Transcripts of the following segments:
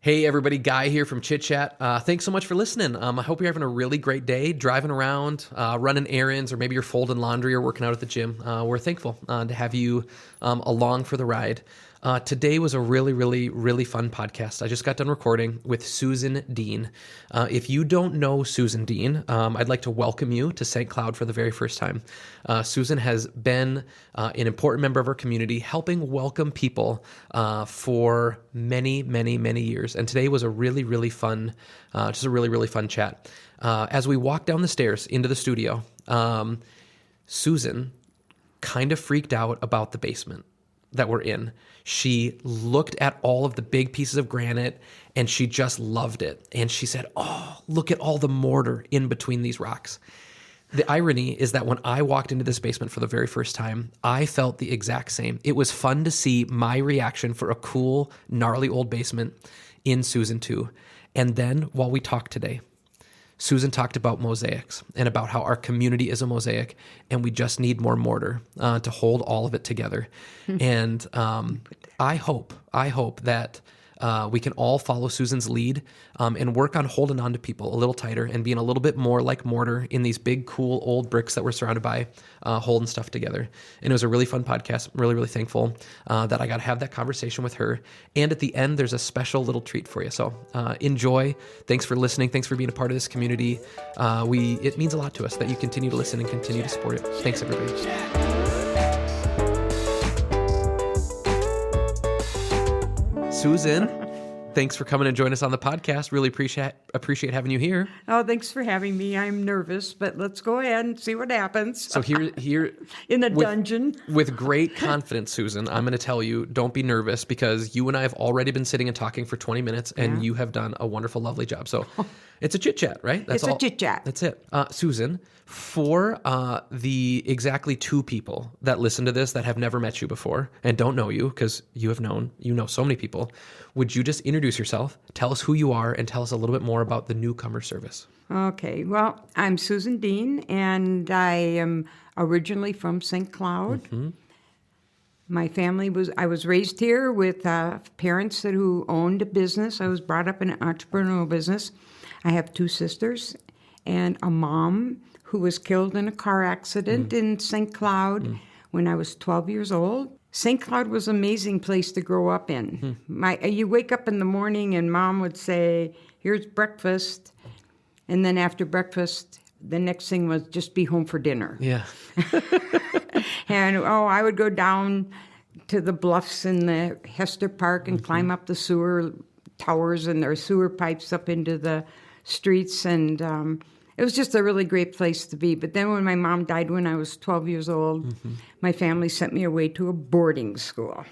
Hey everybody, Guy here from Chit Chat. Thanks so much for listening. I hope you're having a really great day, driving around, running errands, or maybe you're folding laundry or working out at the gym. We're thankful to have you along for the ride. Today was a really fun podcast. I just got done recording with Susan Dean. If you don't know Susan Dean, I'd like to welcome you to St. Cloud for the very first time. Susan has been an important member of our community, helping welcome people for many years. And today was a really fun, just a really fun chat. As we walked down the stairs into the studio, Susan kind of freaked out about the basement that we're in. She looked at all of the big pieces of granite and she just loved it. And she said, "Oh, look at all the mortar in between these rocks." The irony is that when I walked into this basement for the very first time, I felt the exact same. It was fun to see my reaction for a cool, gnarly old basement in Susan too. And then while we talked today, Susan talked about mosaics and about how our community is a mosaic and we just need more mortar to hold all of it together. And I hope that we can all follow Susan's lead and work on holding on to people a little tighter and being a little bit more like mortar in these big, cool old bricks that we're surrounded by, holding stuff together. And it was a really fun podcast. I'm really really thankful that I got to have that conversation with her. And at the end, there's a special little treat for you. So enjoy. Thanks for listening. Thanks for being a part of this community. It means a lot to us that you continue to listen and continue to support it. Thanks, everybody. Susan, thanks for coming and joining us on the podcast. Really appreciate having you here. Oh, thanks for having me. I'm nervous, but let's go ahead and see what happens. So here in the dungeon. With great confidence, Susan, I'm going to tell you, don't be nervous because you and I have already been sitting and talking for 20 minutes and you have done a wonderful, lovely job. So it's a chit chat, right? It's a chit chat. That's it. Susan, for the exactly two people that listen to this that have never met you before and don't know you because you know so many people, would you just introduce yourself, tell us who you are, and tell us a little bit more about the Newcomer Service? Okay. Well, I'm Susan Dean, and I am originally from St. Cloud. Mm-hmm. My family I was raised here with parents who owned a business. I was brought up in an entrepreneurial business. I have two sisters and a mom who was killed in a car accident in St. Cloud when I was 12 years old. St. Cloud was an amazing place to grow up in. You wake up in the morning and Mom would say, "Here's breakfast." And then after breakfast, the next thing was just be home for dinner. Yeah. And, I would go down to the bluffs in the Hester Park and climb up the sewer towers and their sewer pipes up into the streets. And it was just a really great place to be. But then when my mom died when I was 12 years old, my family sent me away to a boarding school.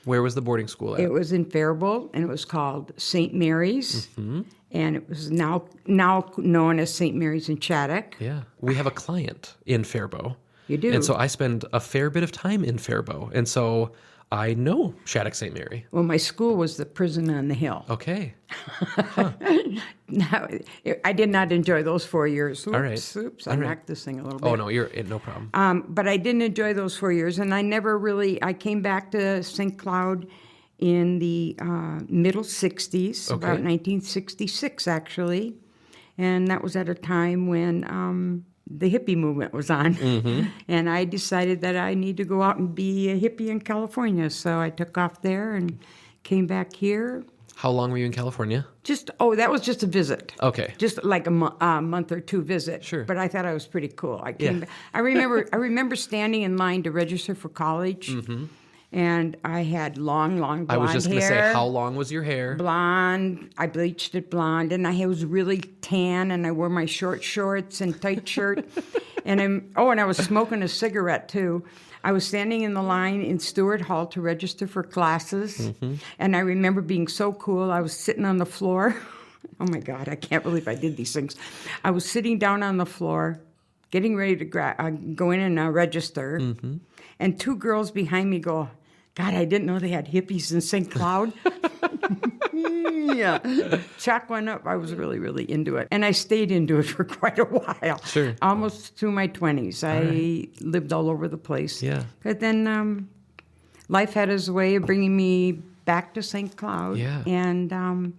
Where was the boarding school at? It was in Faribault, and it was called St. Mary's. And it was now known as St. Mary's in Shattuck. Yeah. We have a client in Faribault. You do? And so I spend a fair bit of time in Faribault. And so I know Shattuck St. Mary. Well, my school was the prison on the hill. Okay. Now, I did not enjoy those 4 years. Oops, All right. I knocked this thing a little bit. Oh, no, no problem. But I didn't enjoy those 4 years, and I came back to St. Cloud in the middle 60s, about 1966, actually. And that was at a time when the hippie movement was on. And I decided that I need to go out and be a hippie in California. So I took off there and came back here. How long were you in California? That was just a visit. Okay. Just like a month or two visit. Sure. But I thought I was pretty cool. I came back. I remember standing in line to register for college. And I had long blonde hair. I was just going to say, how long was your hair? Blonde. I bleached it blonde. And I was really tan, and I wore my short shorts and tight shirt. And I was smoking a cigarette, too. I was standing in the line in Stewart Hall to register for classes. And I remember being so cool. I was sitting on the floor. Oh, my God, I can't believe I did these things. I was sitting down on the floor, getting ready to go in and register. And two girls behind me go, "God, I didn't know they had hippies in St. Cloud." Yeah. Chalk went up. I was really, really into it. And I stayed into it for quite a while. Sure. Almost through my 20s. I lived all over the place. Yeah. But then life had its way of bringing me back to St. Cloud. Yeah. And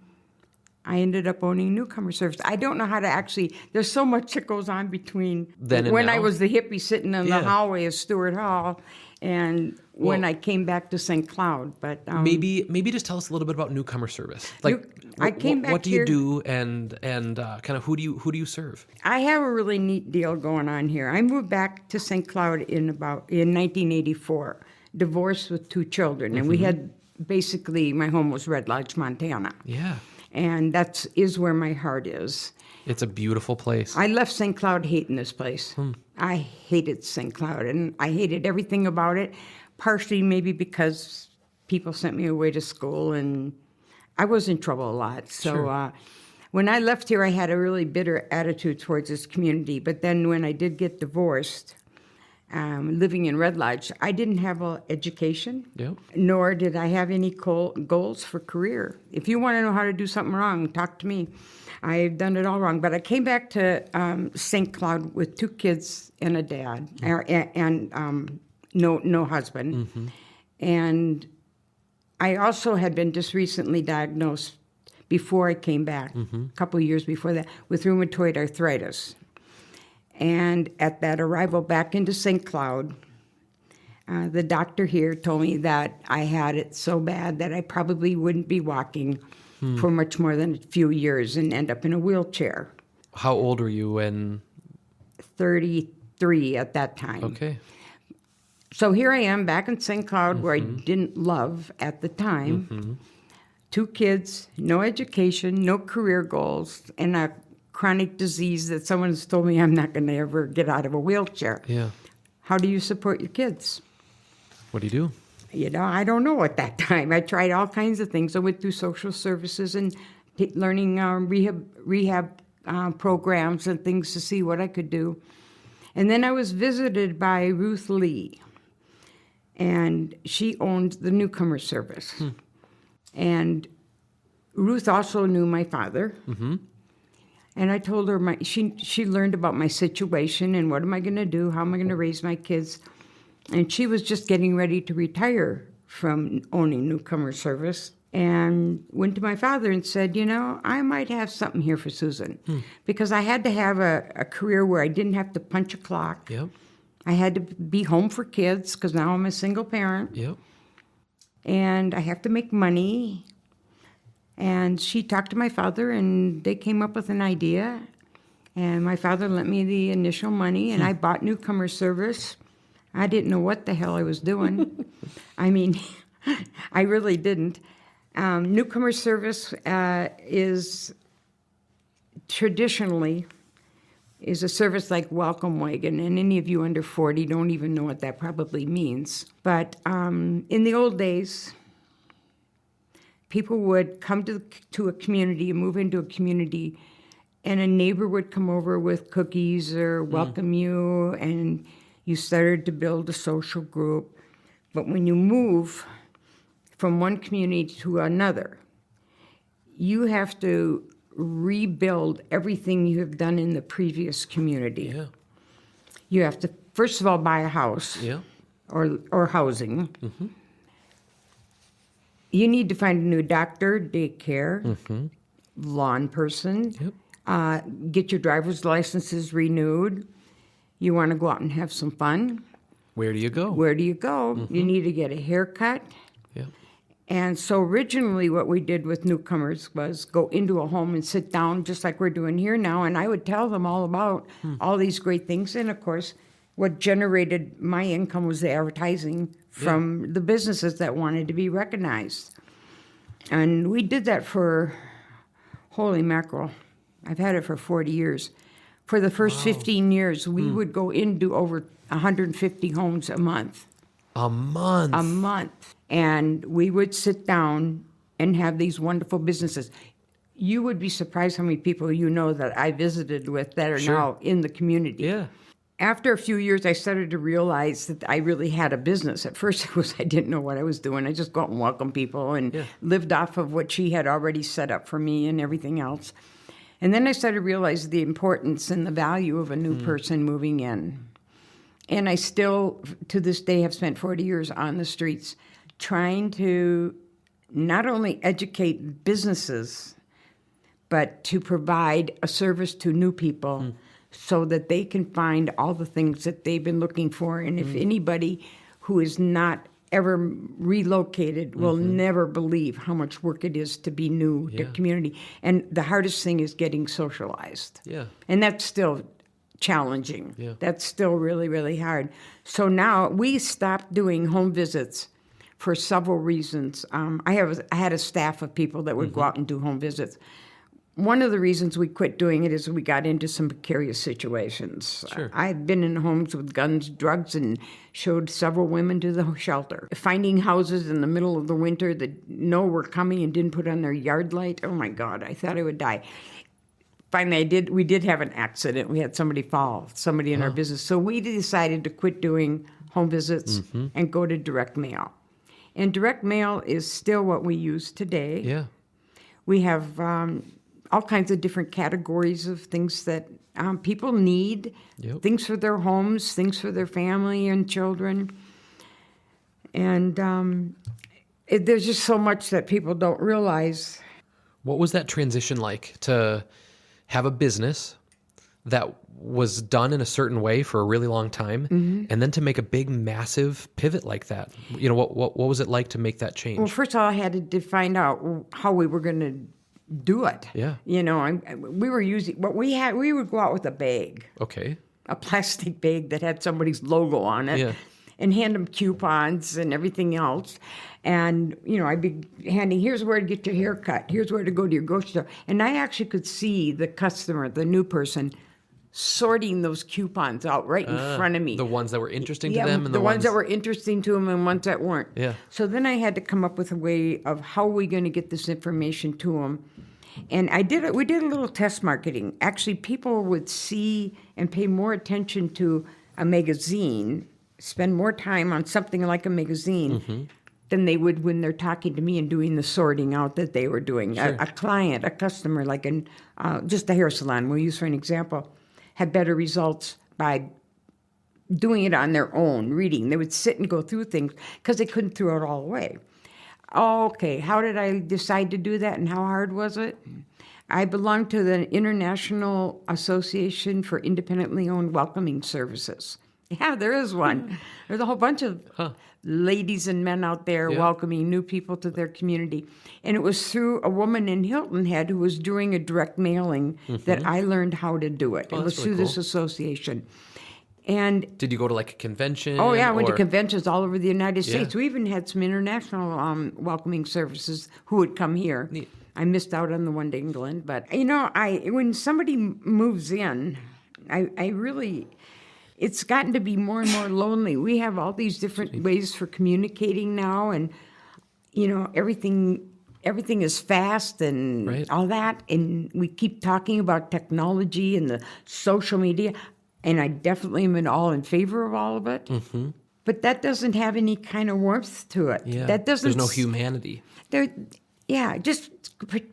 I ended up owning Newcomer Service. I don't know how to actually, there's so much that goes on between Then and when I now? was the hippie sitting in the hallway of Stewart Hall and when Well, I came back to St. Cloud. But maybe just tell us a little bit about Newcomer Service. Like, I came back what do you here- do, and kind of who do you serve? I have a really neat deal going on here. I moved back to St. Cloud in 1984, divorced with 2 children, and we had basically, my home was Red Lodge, Montana. Yeah, And that is where my heart is. it's a beautiful place. I left St. Cloud hating this place. I hated St. Cloud, and I hated everything about it, partially maybe because people sent me away to school, and I was in trouble a lot. So Sure. when I left here, I had a really bitter attitude towards this community. But then when I did get divorced, living in Red Lodge, I didn't have an education, Yep. nor did I have any goals for career. If you want to know how to do something wrong, talk to me. I've done it all wrong. But I came back to St. Cloud with 2 kids and a dad, and no husband. And I also had been just recently diagnosed before I came back, a couple of years before that, with rheumatoid arthritis. And at that arrival back into St. Cloud, the doctor here told me that I had it so bad that I probably wouldn't be walking for much more than a few years and end up in a wheelchair. How old were you when? 33 at that time. Okay. So here I am back in St. Cloud where I didn't love at the time. 2 kids, no education, no career goals, and a chronic disease that someone has told me I'm not going to ever get out of a wheelchair. Yeah. How do you support your kids? What do you do? You know, I don't know at that time. I tried all kinds of things. I went through social services and learning rehab programs and things to see what I could do. And then I was visited by Ruth Lee, and she owned the Newcomer Service. And Ruth also knew my father. And I told her she learned about my situation and what am I going to do? How am I going to raise my kids? And she was just getting ready to retire from owning Newcomer Service and went to my father and said, you know, I might have something here for Susan. Because I had to have a career where I didn't have to punch a clock. Yep. I had to be home for kids because now I'm a single parent. Yep. And I have to make money. And she talked to my father, and they came up with an idea. And my father lent me the initial money, and I bought Newcomer Service. I didn't know what the hell I was doing. I mean, I really didn't. Newcomer Service is traditionally is a service like Welcome Wagon, and any of you under 40 don't even know what that probably means. But in the old days, people would come to a community, move into a community, and a neighbor would come over with cookies or welcome you, and you started to build a social group. But when you move from one community to another, you have to rebuild everything you have done in the previous community. Yeah. You have to, first of all, buy a house Yeah. or housing. You need to find a new doctor, daycare, lawn person, get your driver's licenses renewed. You want to go out and have some fun. Where do you go? Where do you go? You need to get a haircut. Yeah. And so originally what we did with newcomers was go into a home and sit down just like we're doing here now, and I would tell them all about all these great things. And of course, what generated my income was the advertising from the businesses that wanted to be recognized. And we did that for, holy mackerel, I've had it for 40 years. For the first 15 years, we would go into over 150 homes a month. A month. A month. And we would sit down and have these wonderful businesses. You would be surprised how many people you know that I visited with that are now in the community. Yeah. After a few years, I started to realize that I really had a business. At first, it was I didn't know what I was doing. I just go out and welcome people and lived off of what she had already set up for me and everything else. And then I started to realize the importance and the value of a new person moving in. And I still, to this day, have spent 40 years on the streets trying to not only educate businesses, but to provide a service to new people so that they can find all the things that they've been looking for. And if anybody who is not ever relocated will never believe how much work it is to be new to community. And the hardest thing is getting socialized. Yeah. And that's still challenging. Yeah. That's still really, really hard. So now we stopped doing home visits for several reasons. I had a staff of people that would go out and do home visits. One of the reasons we quit doing it is we got into some precarious situations. Sure. I've been in homes with guns, drugs, and showed several women to the shelter. Finding houses in the middle of the winter that were coming and didn't put on their yard light. Oh my God, I thought I would die. Finally, we did have an accident. We had somebody in our business. So we decided to quit doing home visits and go to direct mail. And direct mail is still what we use today. Yeah. We have all kinds of different categories of things that people need, things for their homes, things for their family and children. And there's just so much that people don't realize. What was that transition like to have a business that was done in a certain way for a really long time, and then to make a big, massive pivot like that? You know, what was it like to make that change? Well, first of all, I had to find out how we were going to do it. Yeah. You know, we were using what we had. We would go out with a bag, Okay. a plastic bag that had somebody's logo on it. Yeah. And hand them coupons and everything else. And, you know, I'd be handing, here's where to get your hair cut. Here's where to go to your grocery store. And I actually could see the customer, the new person, sorting those coupons out right in front of me. The ones that were interesting to them, and the ones that were interesting to them and ones that weren't. Yeah. So then I had to come up with a way of how are we going to get this information to them. And we did a little test marketing. Actually, people would see and pay more attention to a magazine, spend more time on something like a magazine than they would when they're talking to me and doing the sorting out that they were doing. Sure. A client, a customer, like just a hair salon, we'll use for an example, had better results by doing it on their own, reading. They would sit and go through things because they couldn't throw it all away. Okay, how did I decide to do that and how hard was it? I belong to the International Association for Independently Owned Welcoming Services. Yeah, there is one. There's a whole bunch of ladies and men out there welcoming new people to their community. And it was through a woman in Hilton Head who was doing a direct mailing that I learned how to do it. Oh, it was that's through really this cool. association. And Did you go to like a convention? oh yeah, I went to conventions all over the United States. Yeah. We even had some international welcoming services who would come here. Neat. I missed out on the one to England, but you know, when somebody moves in, I really, it's gotten to be more and more lonely. We have all these different ways for communicating now, and you know, everything is fast and Right. all that, and we keep talking about technology and the social media. And I definitely am all in favor of all of it. But that doesn't have any kind of warmth to it. Yeah. That doesn't. There's no humanity. Just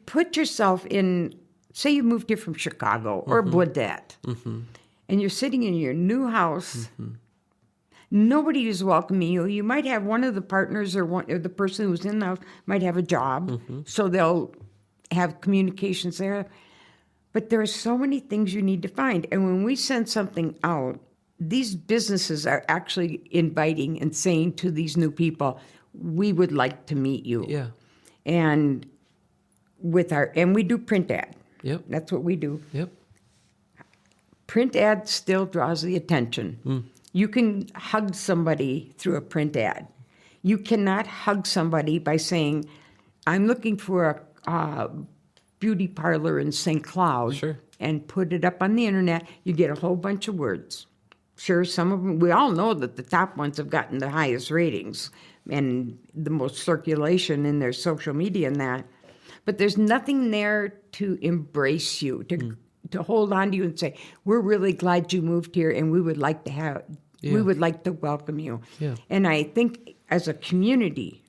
put yourself in. Say you moved here from Chicago or Baudette, and you're sitting in your new house. Nobody is welcoming you. You might have one of the partners or the person who's in the house might have a job, so they'll have communications there. But there are so many things you need to find. And when we send something out, these businesses are actually inviting and saying to these new people, we would like to meet you. Yeah. And we do print ad. Yep. That's what we do. Yep. Print ad still draws the attention. You can hug somebody through a print ad. You cannot hug somebody by saying, I'm looking for a beauty parlor in St. Cloud, Sure. and put it up on the internet. You get a whole bunch of words. Sure, some of them, we all know that the top ones have gotten the highest ratings and the most circulation in their social media and that. But there's nothing there to embrace you, to hold on to you and say, we're really glad you moved here and we would like to welcome you. Yeah. And I think as a community,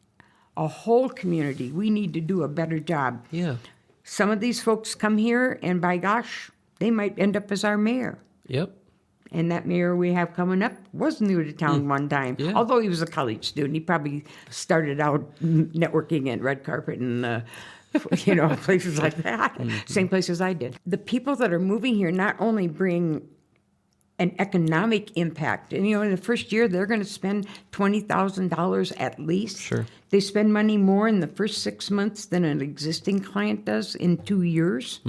a whole community, we need to do a better job. Yeah. Some of these folks come here, and by gosh, they might end up as our mayor. Yep. And that mayor we have coming up was new to town one time. Yeah. Although he was a college student, he probably started out networking at Red Carpet and places like that, same places I did. The people that are moving here not only bring an economic impact, and in the first year they're going to spend $20,000 at least. Sure. They spend money more in the first 6 months than an existing client does in 2 years.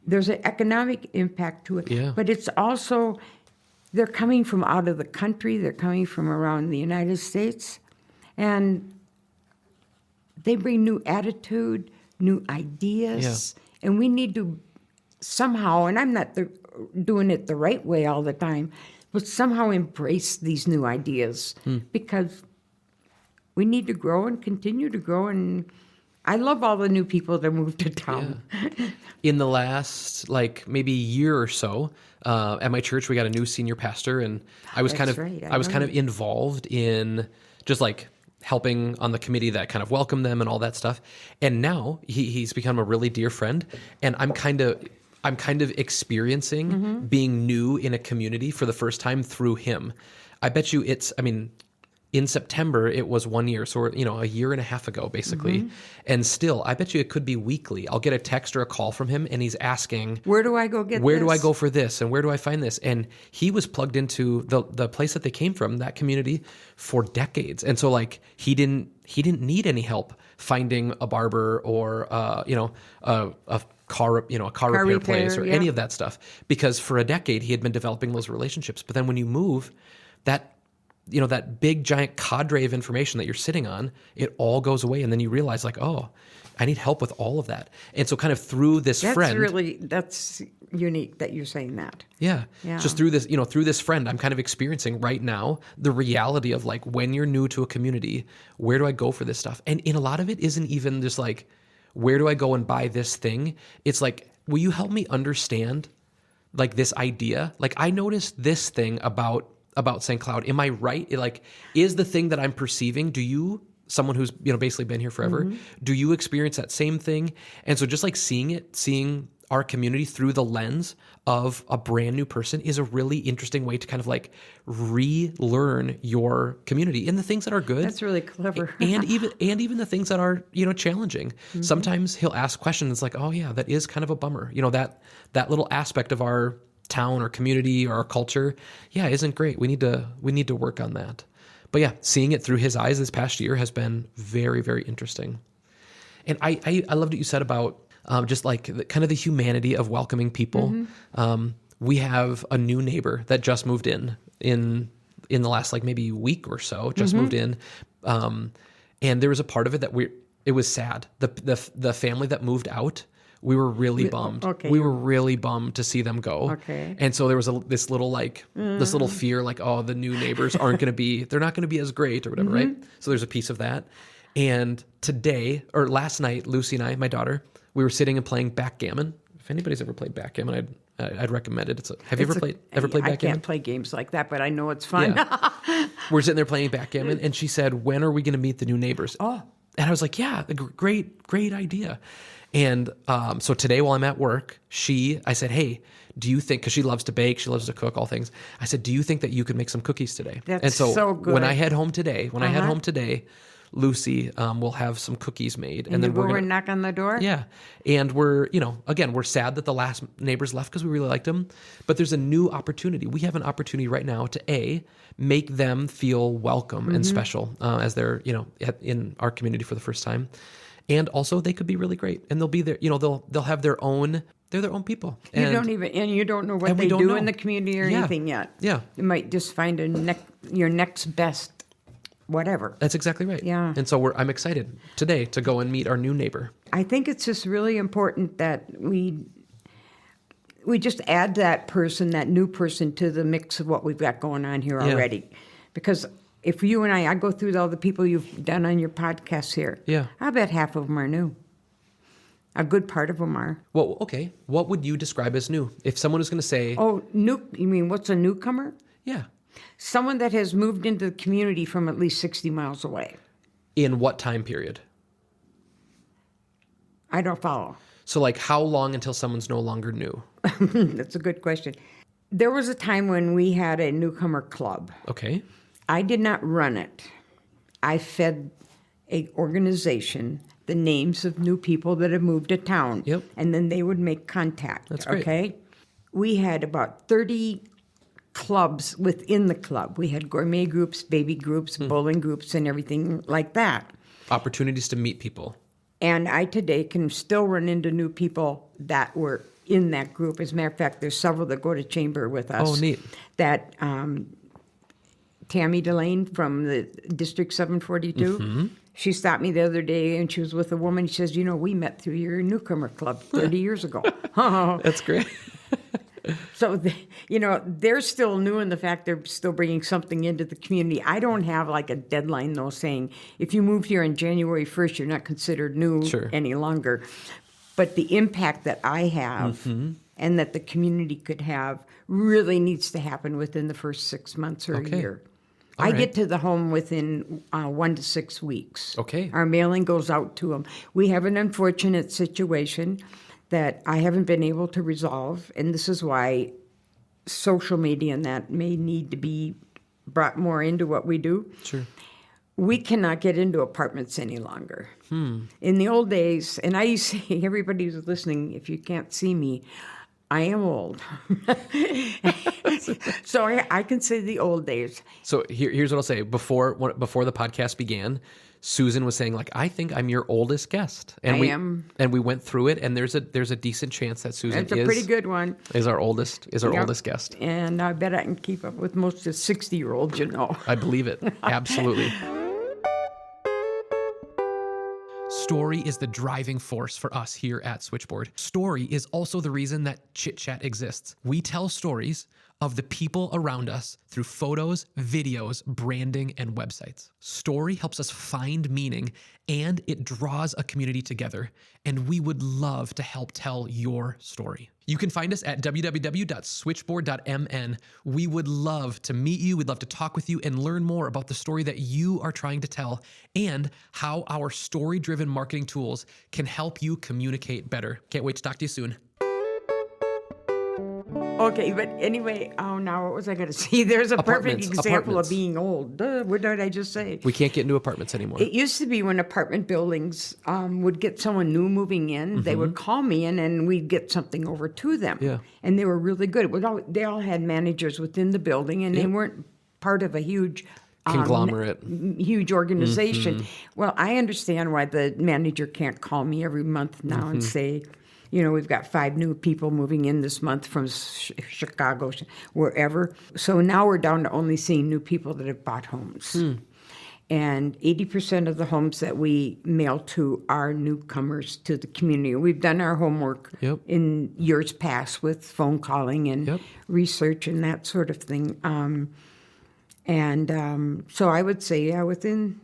There's an economic impact to it, Yeah. but it's also they're coming from out of the country, they're coming from around the United States, and they bring new attitude, new ideas, and we need to somehow, and I'm not doing it the right way all the time, but somehow embrace these new ideas because we need to grow and continue to grow. And I love all the new people that moved to town. Yeah. In the last, maybe year or so, at my church, we got a new senior pastor, and I was kind of involved in just helping on the committee that kind of welcomed them and all that stuff. And now he's become a really dear friend, and I'm kind of experiencing being new in a community for the first time through him. I bet you in September, it was 1 year, so a year and a half ago, basically. And still, I bet you it could be weekly. I'll get a text or a call from him, and he's asking, where do I go get where this? do I go for this, and where do I find this? And he was plugged into the place that they came from, that community, for decades. And so, he didn't need any help finding a barber or, a car repair place or any of that stuff, because for a decade he had been developing those relationships. But then when you move, that big giant cadre of information that you're sitting on, it all goes away, and then you realize I need help with all of that. And so kind of through this friend, that's unique that you're saying that. Yeah. Just through this friend, I'm kind of experiencing right now the reality of when you're new to a community, where do I go for this stuff? And in a lot of it isn't even just where do I go and buy this thing? It's will you help me understand this idea? I noticed this thing about St. Cloud. Am I right? Is the thing that I'm perceiving, someone who's basically been here forever, do you experience that same thing? And so just seeing our community through the lens of a brand new person is a really interesting way to kind of relearn your community and the things that are good. That's really clever. and even the things that are, challenging. Sometimes he'll ask questions oh yeah, that is kind of a bummer. That little aspect of our town or community or our culture, isn't great. We need to work on that. But yeah, seeing it through his eyes this past year has been very, very interesting. And I loved what you said about just kind of the humanity of welcoming people. We have a new neighbor that just moved in the last maybe week or so, just moved in. And there was a part of it that it was sad. The family that moved out, we were really bummed. Okay. We were really bummed to see them go. Okay. And so there was this little fear the new neighbors they're not going to be as great or whatever, right? So there's a piece of that. And last night, Lucy and I, my daughter, we were sitting and playing backgammon. If anybody's ever played backgammon, I'd recommend it. Have you ever played backgammon? I can't play games like that, but I know it's fun. Yeah. We're sitting there playing backgammon, and she said, "When are we going to meet the new neighbors?" Oh. And I was like, "Yeah, great idea." And so today while I'm at work, I said, "Hey, do you think," because she loves to bake, she loves to cook, all things. I said, "Do you think that you could make some cookies today?" That's and so good. When I head home today, Lucy will have some cookies made. And then we're going to knock on the door? Yeah. And we're sad that the last neighbors left because we really liked them. But there's a new opportunity. We have an opportunity right now to make them feel welcome and special as they're, in our community for the first time. And also they could be really great. And they'll be there, they'll have they're their own people. You don't know what they do in the community or anything yet. Yeah. You might just find your next best whatever. That's exactly right. Yeah. And so I'm excited today to go and meet our new neighbor. I think it's just really important that we just add that new person to the mix of what we've got going on here already. Because if you and I go through all the people you've done on your podcast here, I bet half of them are new. A good part of them are. Well, okay. What would you describe as new? If someone was going to say... Oh, new? You mean what's a newcomer? Yeah. Someone that has moved into the community from at least 60 miles away. In what time period? I don't follow. So how long until someone's no longer new? That's a good question. There was a time when we had a newcomer club. Okay. I did not run it. I fed an organization the names of new people that have moved to town. Yep. And then they would make contact. That's great. Okay. We had about 30 clubs within the club. We had gourmet groups, baby groups, bowling groups, and everything like that. Opportunities to meet people. And I today can still run into new people that were in that group. As a matter of fact, there's several that go to chamber with us. Oh, neat. That Tammy Delane from the District 742, she stopped me the other day and she was with a woman. She says, we met through your Newcomer Club 30 years ago. That's great. So, they're still new in the fact they're still bringing something into the community. I don't have like a deadline, though, saying if you moved here on January 1st, you're not considered new any longer. But the impact that I have and that the community could have really needs to happen within the first 6 months or a year. I get to the home within 1 to 6 weeks. Okay. Our mailing goes out to them. We have an unfortunate situation that I haven't been able to resolve, and this is why social media and that may need to be brought more into what we do. Sure. We cannot get into apartments any longer. In the old days, and I used to say, everybody who's listening, if you can't see me, I am old. So I can say the old days. So here's what I'll say. Before the podcast began, Susan was saying, I think I'm your oldest guest. And I am. And we went through it, and there's a decent chance that Susan It's a pretty good one. is our oldest guest. And I bet I can keep up with most of the 60-year-olds, I believe it. Absolutely. Story is the driving force for us here at Switchboard. Story is also the reason that Chit Chat exists. We tell stories of the people around us through photos, videos, branding, and websites. Story helps us find meaning, and it draws a community together, and we would love to help tell your story. You can find us at www.switchboard.mn. We would love to meet you. We'd love to talk with you and learn more about the story that you are trying to tell and how our story-driven marketing tools can help you communicate better. Can't wait to talk to you soon. Okay, but anyway, now what was I going to say? There's a perfect example of being old. What did I just say? We can't get into apartments anymore. It used to be when apartment buildings would get someone new moving in, they would call me in and we'd get something over to them. Yeah. And they were really good. They all had managers within the building and they weren't part of a huge conglomerate. Huge organization. Well, I understand why the manager can't call me every month now and say, we've got 5 new people moving in this month from Chicago, wherever. So now we're down to only seeing new people that have bought homes. And 80% of the homes that we mail to are newcomers to the community. We've done our homework in years past with phone calling and research and that sort of thing. So I would say, within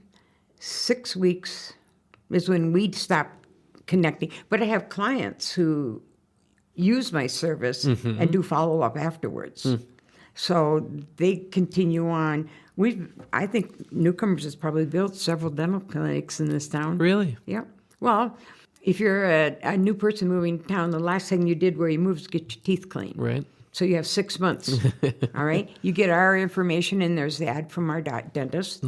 6 weeks is when we'd stop connecting. But I have clients who use my service and do follow-up afterwards. So they continue on. I think Newcomers has probably built several dental clinics in this town. Really? Yeah. Well, if you're a new person moving to town, the last thing you did where you moved is get your teeth cleaned. Right. So you have 6 months. All right? You get our information, and there's the ad from our dentist.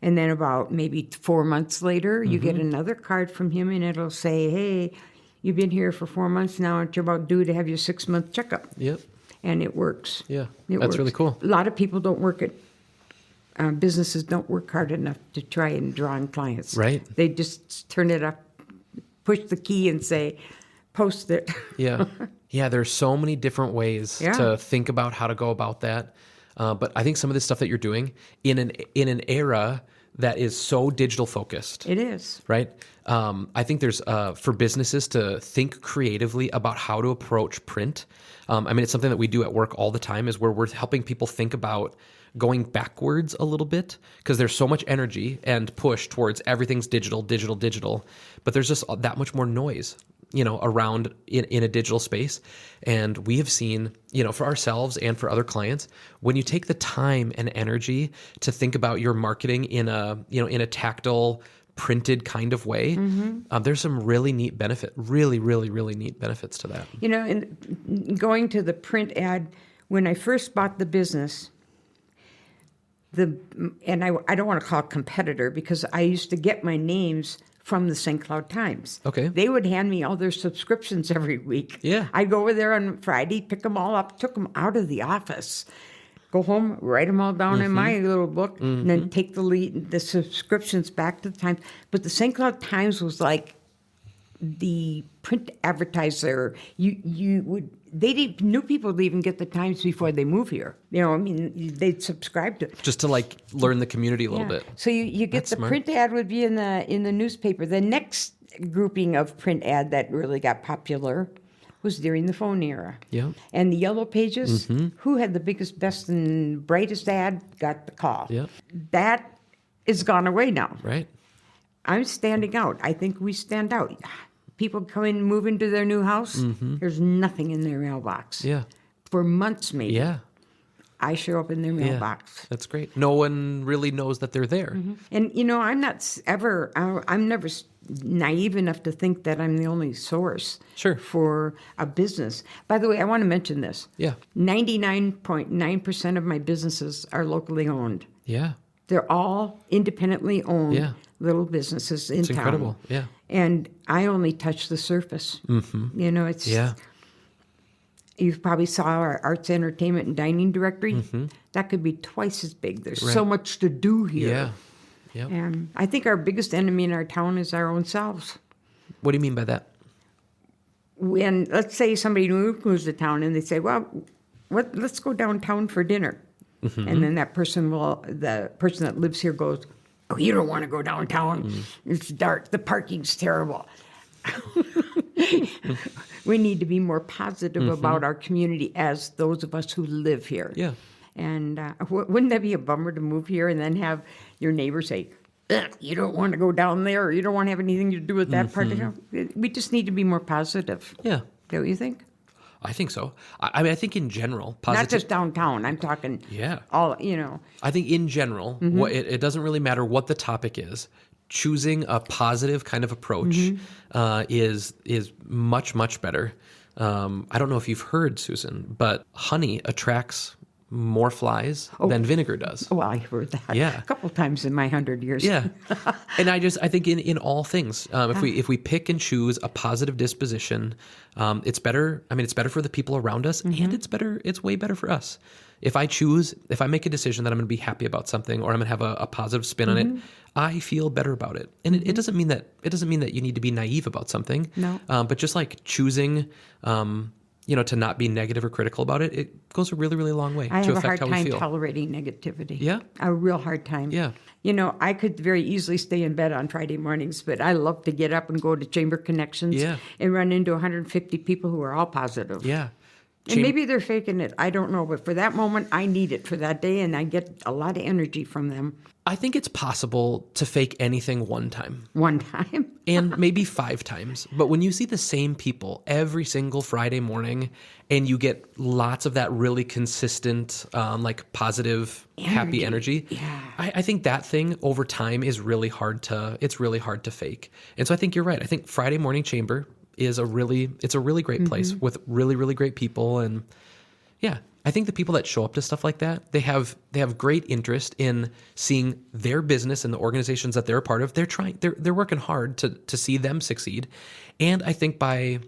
And then about maybe 4 months later, you get another card from him, and it'll say, hey, you've been here for 4 months now, and you're about due to have your 6-month checkup. Yep. And it works. Yeah, That's works. Really cool. A lot of people don't work businesses don't work hard enough to try and draw in clients. Right. They just turn it up, push the key, and say, post it. Yeah. Yeah, there's so many different ways to think about how to go about that. But I think some of the stuff that you're doing in an era that is so digital focused. It is. Right? I think there's, for businesses to think creatively about how to approach print. It's something that we do at work all the time is where we're helping people think about going backwards a little bit because there's so much energy and push towards everything's digital, but there's just that much more noise, around in a digital space. And we have seen, for ourselves and for other clients, when you take the time and energy to think about your marketing in a tactile, printed kind of way, there's some really neat really, really, really neat benefits to that. And going to the print ad, when I first bought the business, I don't want to call it competitor because I used to get my names from the St. Cloud Times. Okay. They would hand me all their subscriptions every week. Yeah. I'd go over there on Friday, pick them all up, took them out of the office, go home, write them all down in my little book, and then take the subscriptions back to the Times. But the St. Cloud Times was like the print advertiser. New people would even get the Times before they move here. They'd subscribe to it. Just to like learn the community a little bit. So you get That's the smart. print ad would be in the newspaper. The next grouping of print ad that really got popular was during the phone era. Yeah. And the yellow pages, who had the biggest, best, and brightest ad got the call. Yeah. That is gone away now. Right. I'm standing out. I think we stand out. People come in, move into their new house. There's nothing in their mailbox. Yeah. For months, maybe. Yeah. I show up in their Yeah. mailbox. That's great. No one really knows that they're there. And, I'm never naive enough to think that I'm the only source Sure. for a business. By the way, I want to mention this. Yeah. 99.9% of my businesses are locally owned. Yeah. They're all independently owned Yeah. little businesses in It's town. incredible. Yeah. And I only touch the surface. It's... Yeah. You probably saw our arts, entertainment, and dining directory. That could be twice as big. There's so much to do here. Yeah. Yeah. And I think our biggest enemy in our town is our own selves. What do you mean by that? When, let's say somebody new moves to town and they say, well, let's go downtown for dinner. And then the person that lives here goes, oh, you don't want to go downtown. It's dark. The parking's terrible. We need to be more positive about our community as those of us who live here. Yeah. And wouldn't that be a bummer to move here and then have your neighbor say, you don't want to go down there, or you don't want to have anything to do with that part of town? We just need to be more positive. Yeah. Don't you think? I think so. I mean, I think in general, Not just downtown. I'm talking all. I think in general, it doesn't really matter what the topic is. Choosing a positive kind of approach is much, much better. I don't know if you've heard, Susan, but honey attracts more flies than vinegar does. Oh, I heard that a couple times in my 100 years. Yeah. And I think in all things, if we pick and choose a positive disposition, it's better. I mean, it's better for the people around us, and it's way better for us. If I make a decision that I'm going to be happy about something, or I'm going to have a positive spin on it, I feel better about it. And it doesn't mean that you need to be naive about something. No. But just like choosing, to not be negative or critical about it, it goes a really, really long way I to have a affect hard how we time feel. tolerating negativity. Yeah? A real hard time. Yeah. I could very easily stay in bed on Friday mornings, but I love to get up and go to Chamber Connections and run into 150 people who are all positive. Yeah. And maybe they're faking it. I don't know. But for that moment, I need it for that day, and I get a lot of energy from them. I think it's possible to fake anything one time. One time. And maybe 5 times. But when you see the same people every single Friday morning, and you get lots of that really consistent, positive, happy energy, I think that thing over time is really hard to fake. And so I think you're right. I think Friday Morning Chamber is a really great place with really, really great people. And I think the people that show up to stuff like that, they have great interest in seeing their business and the organizations that they're a part of. They're working hard to see them succeed. And I think by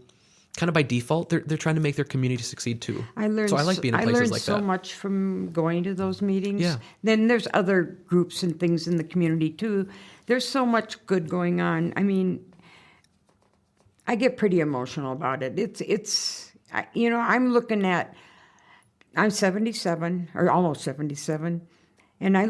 default, they're trying to make their community succeed too. I like being in places like that. I learned so much from going to those meetings. Yeah. Then there's other groups and things in the community too. There's so much good going on. I mean, I get pretty emotional about it. I'm 77 or almost 77, and I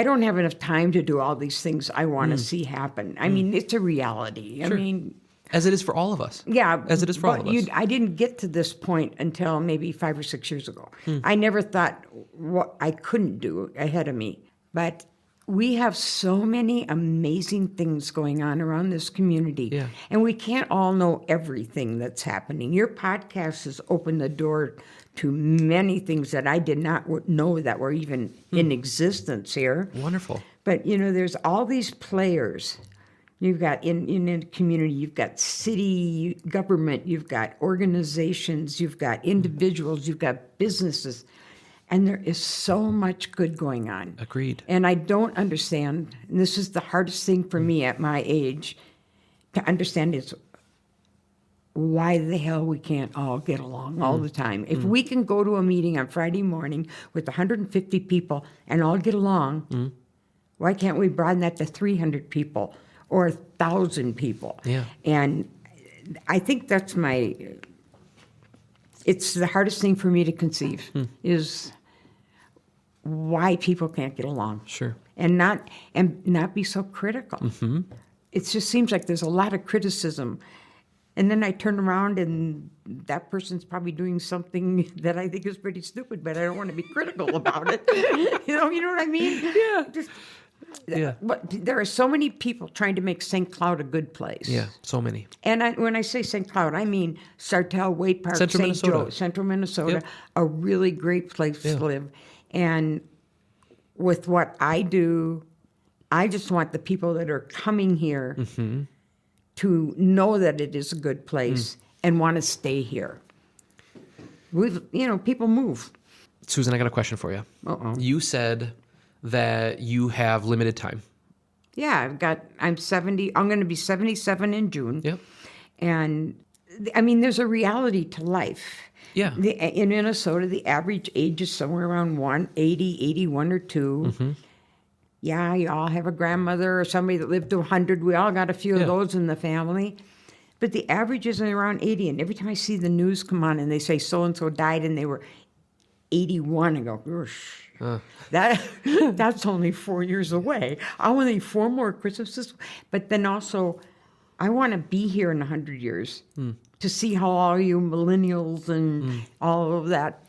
don't have enough time to do all these things I want to see happen. I mean, it's a reality. Sure. I mean, as it is for all of us. Yeah. As it is for all of us. I didn't get to this point until maybe 5 or 6 years ago. I never thought what I couldn't do ahead of me. But we have so many amazing things going on around this community. Yeah. And we can't all know everything that's happening. Your podcast has opened the door to many things that I did not know that were even in existence here. Wonderful. But, there's all these players. You've got in the community, you've got city government, you've got organizations, you've got individuals, you've got businesses. And there is so much good going on. Agreed. And I don't understand, and this is the hardest thing for me at my age to understand, is why the hell we can't all get along all the time. If we can go to a meeting on Friday morning with 150 people and all get along, why can't we broaden that to 300 people or 1,000 people? Yeah. And I think that's it's the hardest thing for me to conceive, is why people can't get along. Sure. And not be so critical. It just seems like there's a lot of criticism. And then I turn around and that person's probably doing something that I think is pretty stupid, but I don't want to be critical about it. you know what I mean? Yeah. Yeah. But there are so many people trying to make St. Cloud a good place. Yeah, so many. And when I say St. Cloud, I mean Sartell, Wade Park, Central St. Minnesota. Joe, Central Minnesota, Yep. a really great place to live. And with what I do, I just want the people that are coming here to know that it is a good place and want to stay here. People move. Susan, I got a question for you. Uh-oh. You said that you have limited time. Yeah, I'm 70. I'm going to be 77 in June. Yep. And I mean, there's a reality to life. Yeah. In Minnesota, the average age is somewhere around 80, 81 or 2. Yeah, you all have a grandmother or somebody that lived to 100. We all got a few of those in the family. But the average is around 80. And every time I see the news come on and they say so-and-so died and they were 81, I go, "Oosh." That's only 4 years away. I want to 4 more Christmases. But then also, I want to be here in 100 years to see how all you millennials and all of that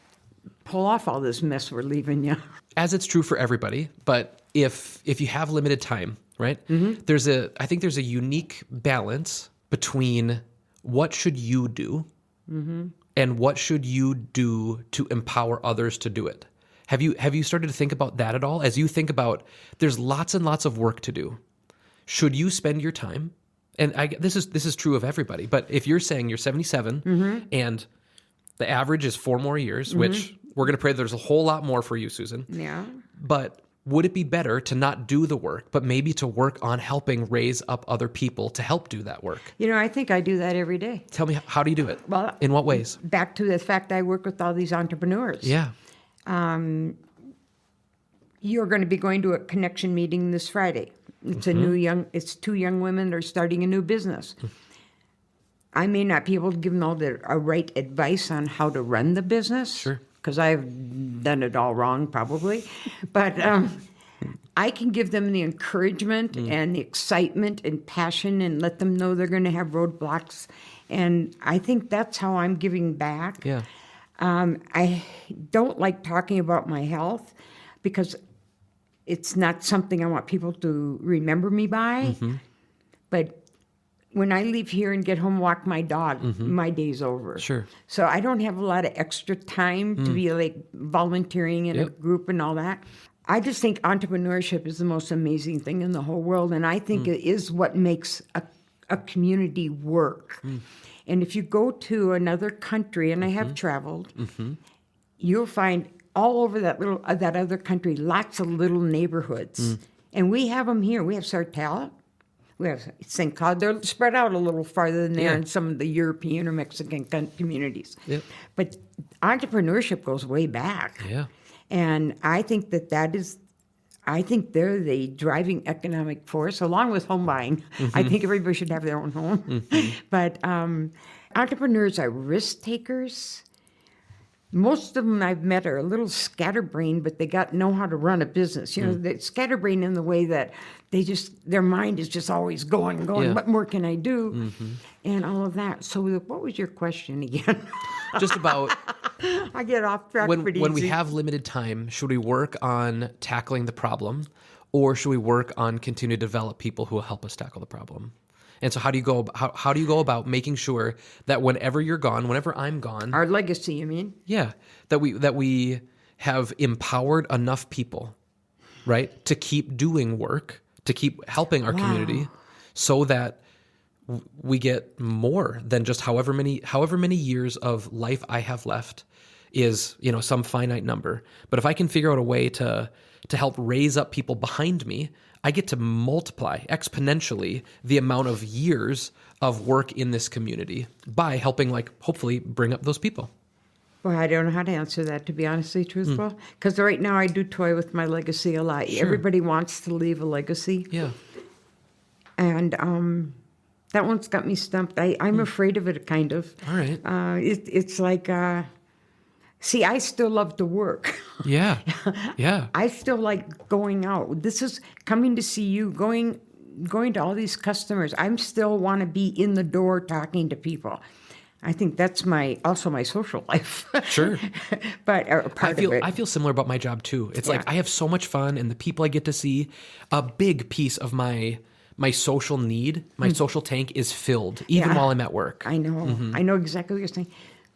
pull off all this mess we're leaving you. As it's true for everybody, but if you have limited time, right? I think there's a unique balance between what should you do and what should you do to empower others to do it. Have you started to think about that at all? As you think about, there's lots and lots of work to do. Should you spend your time? And this is true of everybody. But if you're saying you're 77 and the average is 4 more years, which we're going to pray there's a whole lot more for you, Susan. Yeah. But would it be better to not do the work, but maybe to work on helping raise up other people to help do that work? I think I do that every day. Tell me, how do you do it? Well, in what ways? Back to the fact I work with all these entrepreneurs. Yeah. You're going to be going to a connection meeting this Friday. It's it's 2 young women that are starting a new business. I may not be able to give them all the right advice on how to run the business. Sure. Because I've done it all wrong, probably. But I can give them the encouragement and the excitement and passion and let them know they're going to have roadblocks. And I think that's how I'm giving back. Yeah. I don't like talking about my health because it's not something I want people to remember me by. But when I leave here and get home, walk my dog, my day's over. Sure. So I don't have a lot of extra time to be like volunteering in a group and all that. I just think entrepreneurship is the most amazing thing in the whole world. And I think it is what makes a community work. And if you go to another country, and I have traveled, you'll find all over that other country lots of little neighborhoods. And we have them here. We have Sartell. We have St. Cloud. They're spread out a little farther than there in some of the European or Mexican communities. Yep. But entrepreneurship goes way back. Yeah. And I think I think they're the driving economic force, along with home buying. I think everybody should have their own home. But entrepreneurs are risk takers. Most of them I've met are a little scatterbrained, but they know how to run a business. They're scatterbrained in the way that their mind is just always going. Yeah. What more can I do? And all of that. So what was your question again? Just about... I get off track pretty When we easy. have limited time, should we work on tackling the problem, or should we work on continuing to develop people who will help us tackle the problem? And so how do you go about making sure that whenever you're gone, whenever I'm gone, our legacy, you mean? Yeah, that we have empowered enough people, right, to keep doing work, to keep helping our community, so that we get more than just however many years of life I have left. is, some finite number. But if I can figure out a way to help raise up people behind me, I get to multiply exponentially the amount of years of work in this community by helping, hopefully bring up those people. Well, I don't know how to answer that, to be honestly truthful. Because right now I do toy with my legacy a lot. Sure. Everybody wants to leave a legacy. Yeah. And that one's got me stumped. I'm afraid of it, kind of. All right. It's like, see, I still love to work. Yeah. Yeah. I still like going out. This is coming to see you, going to all these customers. I still want to be in the door talking to people. I think that's also my social life. Sure. But part of it. I feel similar about my job too. It's like I have so much fun, and the people I get to see, a big piece of my social need, my social tank is filled, even while I'm at work. I know. I know exactly what you're saying.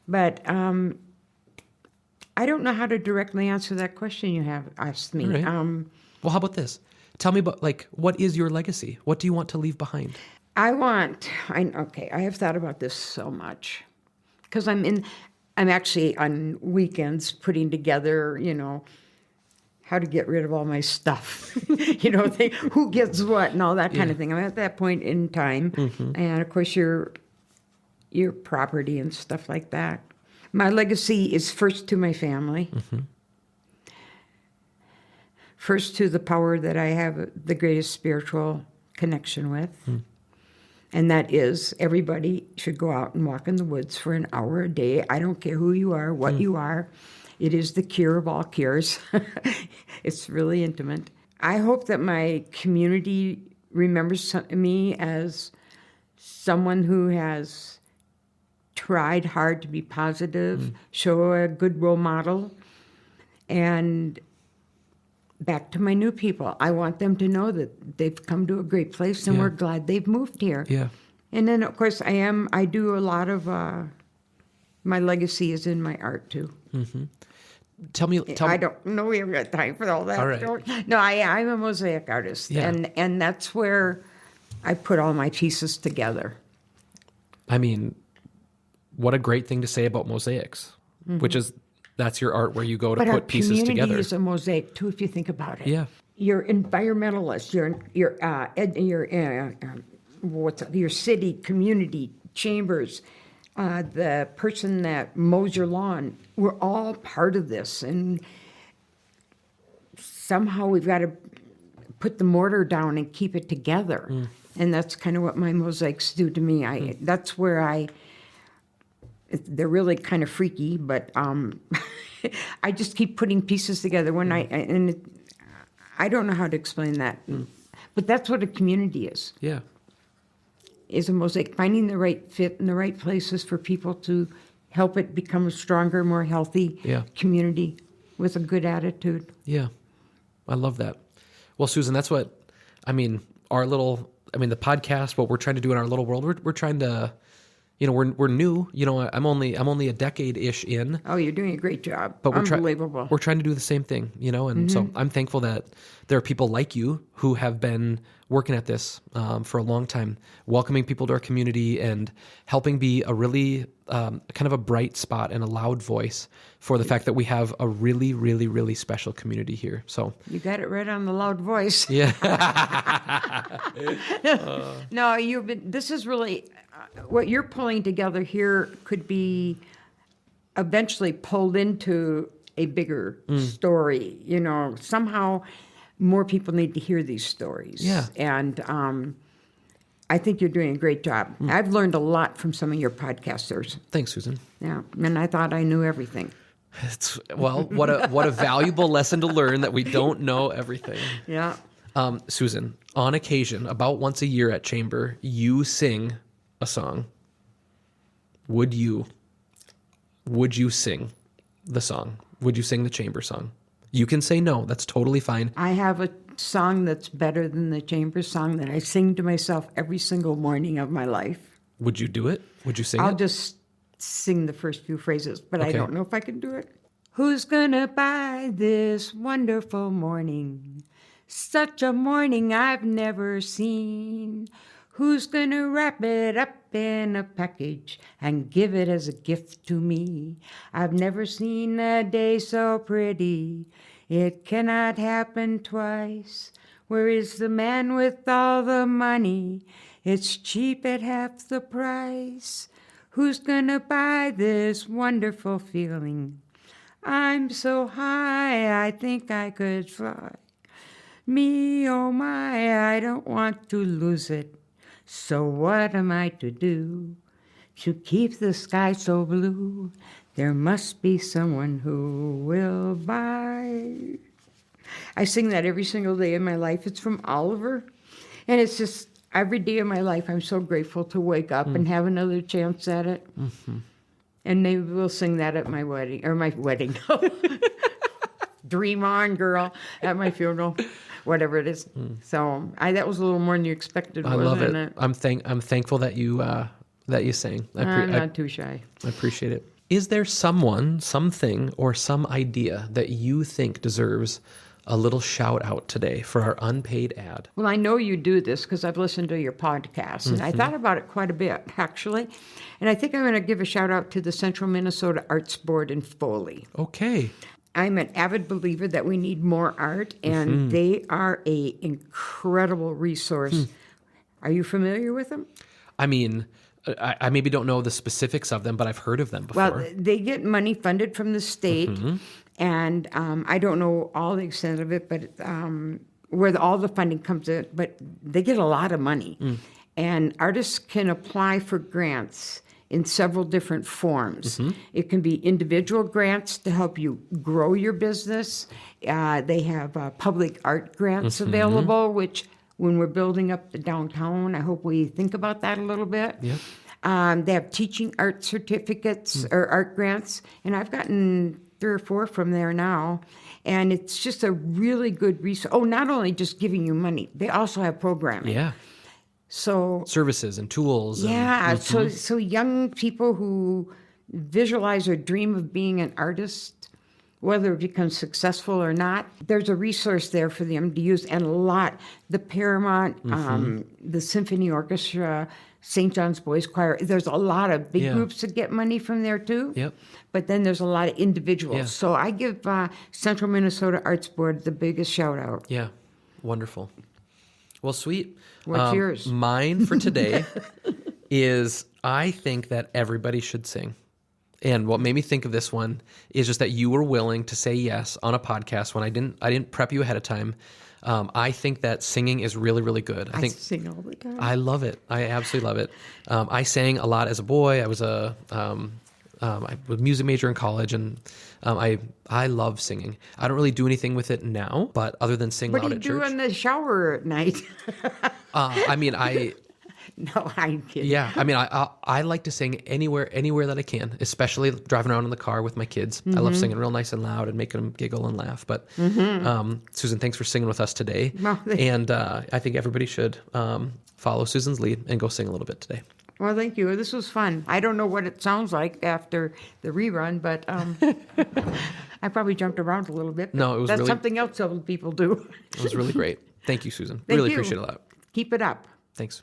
But I don't know how to directly answer that question you have asked me. Right. Well, how about this? Tell me about, what is your legacy? What do you want to leave behind? I have thought about this so much because I'm actually on weekends putting together, how to get rid of all my stuff, who gets what and all that kind of thing. I'm at that point in time. And of course your property and stuff like that. My legacy is first to my family. First to the power that I have the greatest spiritual connection with. And that is, everybody should go out and walk in the woods for an hour a day. I don't care who you are, what you are. It is the cure of all cures. It's really intimate. I hope that my community remembers me as someone who has tried hard to be positive, show a good role model. And back to my new people, I want them to know that they've come to a great place and we're glad they've moved here. Yeah. And then, of course, I do a lot of, my legacy is in my art, too. Tell me. I don't know we haven't got time for all that. All right. No, I'm a mosaic artist. Yeah. And that's where I put all my pieces together. I mean, what a great thing to say about mosaics, which is, that's your art where you go to put pieces together. But our community is a mosaic, too, if you think about it. Yeah. You're environmentalists. Your city, community, chambers, the person that mows your lawn. We're all part of this, and somehow we've got to put the mortar down and keep it together. And that's kind of what my mosaics do to me. That's where they're really kind of freaky, but I just keep putting pieces together. I don't know how to explain that, but that's what a community is. Yeah. Is a mosaic, finding the right fit in the right places for people to help it become a stronger, more healthy community with a good attitude. Yeah. I love that. Well, Susan, that's what, the podcast, what we're trying to do in our little world, we're trying to, we're new. I'm only a decade-ish in. Oh, you're doing a great job. But Unbelievable. We're trying to do the same thing, and so I'm thankful that there are people like you who have been working at this for a long time, welcoming people to our community and helping be a really kind of a bright spot and a loud voice for the fact that we have a really, really, really special community here. So you got it right on the loud voice. Yeah. No, this is really, what you're pulling together here could be eventually pulled into a bigger story. Somehow more people need to hear these stories. Yeah. And I think you're doing a great job. I've learned a lot from some of your podcasters. Thanks, Susan. Yeah, and I thought I knew everything. What a valuable lesson to learn, that we don't know everything. Yeah. Susan, on occasion, about once a year at Chamber, you sing a song. Would you sing the song? Would you sing the Chamber song? You can say no. That's totally fine. I have a song that's better than the Chamber song that I sing to myself every single morning of my life. Would you do it? Would you sing I'll it? just sing the first few phrases, but Okay. I don't know if I can do it. Who's gonna buy this wonderful morning? Such a morning I've never seen. Who's gonna wrap it up in a package and give it as a gift to me? I've never seen a day so pretty. It cannot happen twice. Where is the man with all the money? It's cheap at half the price. Who's gonna buy this wonderful feeling? I'm so high, I think I could fly. Me, oh my, I don't want to lose it. So what am I to do to keep the sky so blue? There must be someone who will buy. I sing that every single day of my life. It's from Oliver. And it's just every day of my life, I'm so grateful to wake up and have another chance at it. Mm-hmm. And maybe we'll sing that at my wedding, Dream on, girl, at my funeral, whatever it is. So that was a little more than you expected, I wasn't love it. it? I'm thankful that you sang. I'm not too shy. I appreciate it. Is there someone, something, or some idea that you think deserves a little shout out today for our unpaid ad? Well, I know you do this because I've listened to your podcast, and I thought about it quite a bit, actually. And I think I'm going to give a shout out to the Central Minnesota Arts Board in Foley. Okay. I'm an avid believer that we need more art, and they are a incredible resource. Are you familiar with them? I mean, I maybe don't know the specifics of them, but I've heard of them before. Well, they get money funded from the state, and I don't know all the extent of it, but where all the funding comes in, but they get a lot of money. And artists can apply for grants in several different forms. It can be individual grants to help you grow your business. They have public art grants available, which when we're building up the downtown, I hope we think about that a little bit. Yep. They have teaching art certificates or art grants, and I've gotten 3 or 4 from there now. And it's just a really good resource. Oh, not only just giving you money, they also have programming. Yeah. So Services and tools. yeah, so young people who visualize or dream of being an artist, whether it becomes successful or not, there's a resource there for them to use, and a lot. The Paramount, the Symphony Orchestra, St. John's Boys Choir, there's a lot of big groups that get money from there too. Yep. But then there's a lot of individuals. Yeah. So I give Central Minnesota Arts Board the biggest shout out. Yeah. Wonderful. Well, sweet. What's yours? Mine for today is I think that everybody should sing. And what made me think of this one is just that you were willing to say yes on a podcast when I didn't prep you ahead of time. I think that singing is really, really good. I think sing all the time. I love it. I absolutely love it. I sang a lot as a boy. I was I was a music major in college, and I love singing. I don't really do anything with it now, but other than sing What loud do you at do church. in the shower at night? I mean, No, I'm kidding. yeah. I mean, I like to sing anywhere that I can, especially driving around in the car with my kids. I love singing real nice and loud and making them giggle and laugh. But Susan, thanks for singing with us today. Well, And I think everybody should follow Susan's lead and go sing a little bit today. Well, thank you. This was fun. I don't know what it sounds like after the rerun, but I probably jumped around a little bit. No, it was That's really- something else other people do. It was really great. Thank you, Susan. Thank Really you. appreciate it a lot. Keep it up. Thanks.